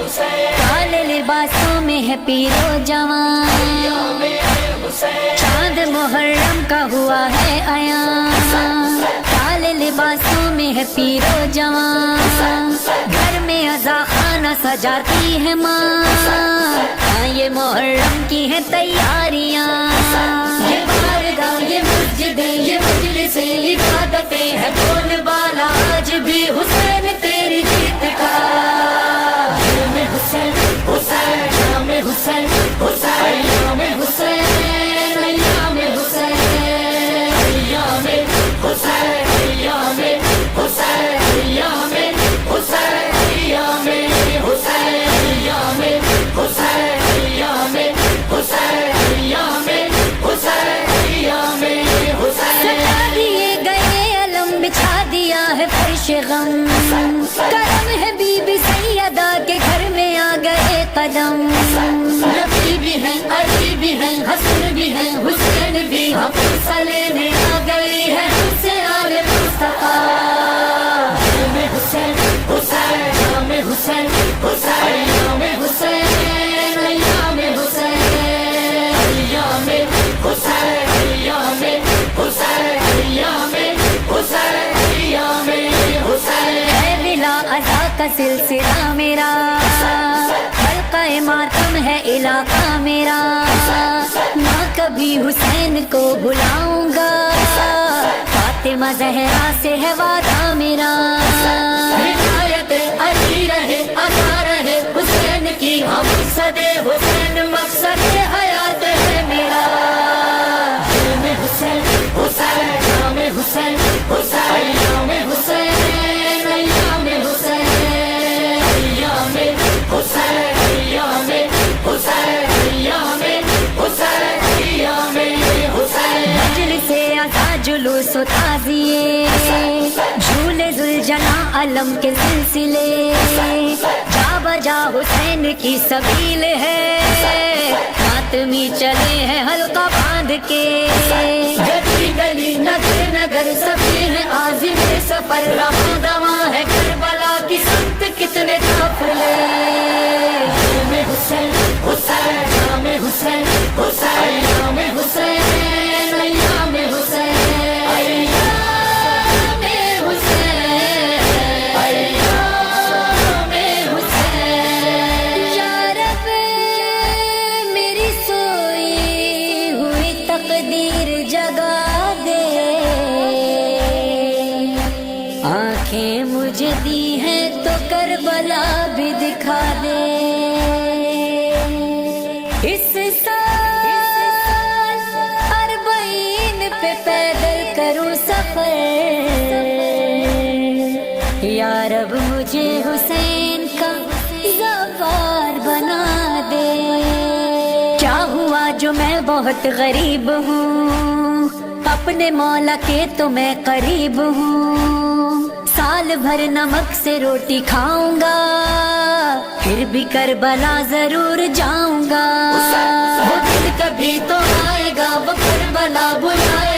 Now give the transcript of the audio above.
کالے لباسوں میں ہے پیرو جوان، چاند محرم کا ہوا ہے عیاں، کالے لباسوں میں ہے پیرو جوان، گھر میں عزا خانہ سجاتی ہے ماں، ہاں یہ محرم کی ہے تیاریاں، یہ بارگاہ یہ مسجدیں یہ مجلسیں عبادتیں ہے بول بالا آج بھی حسین تیری جیت کا، حسین حسین شام حسین حسین شام حسین ایام حسین ایام حسین ایام حسین ایام حسین ایام حسین ایام حسین ایام حسین ایام حسین ایام حسین، سجا دیے گئے علم بچھا دیا ہے فرش غم، کرم ہے بی بی سیدہ کے گھر میں آ گئے قدم، نبی بھی ہیں علی بھی ہیں حسن بھی ہیں حسین بھی ہم لینے آ گئی ہے ہم سے آل مصطفیٰ، شام حسین حسین شام حسین حسین ایام حسین ایام حسین ایام حسین ایام حسین ایام حسین ایام حسین، ہے بلا عزا کا سلسلہ میرا، حلقہ ماتم ہے علاقہ میرا، نہ کبھی حسین کو بلاؤں گا، فاطمہ زہرا سے ہے وعدہ میرا، ہدایت علی رہے عطا رہے حسین کی، ہم صدے حسین مقصد حیات ہے میرا، شام حسین حسین شام حسین حسین ایام حسین ایام حسین ایام حسین ایام حسین ایام حسین ایام حسین، مجلس عزا جلوس و تعزیے جھولے ذوالجلاں علم کے سلسلے، جا بجا حسین کی سبیل ہے، ماتمی چلے ہیں حلقہ باندھ کے، گلی گلی نگر نگر سبھی ہیں عازم سفر، رواں رواں ہے کربلا کی سمت کتنے قافلے، شام حسین حسین شام حسین حسین ایام حسین ایام حسین ایام حسین ایام حسین، یا رب میری سوئی ہوئی تقدیر جگا دے، آنکھیں مجھے دی ہیں تو کربلا بھی دکھا دے، اس سال اربعین پہ پیدل کروں سفر، یا رب مجھے حسین کا زوار بنا دے، کیا ہوا جو میں بہت غریب ہوں، اپنے مولا کے تو میں قریب ہوں، سال بھر نمک سے روٹی کھاؤں گا، پھر بھی کربلا ضرور جاؤں گا، وہ دن کبھی تو آئے گا وہ کربلا بلائے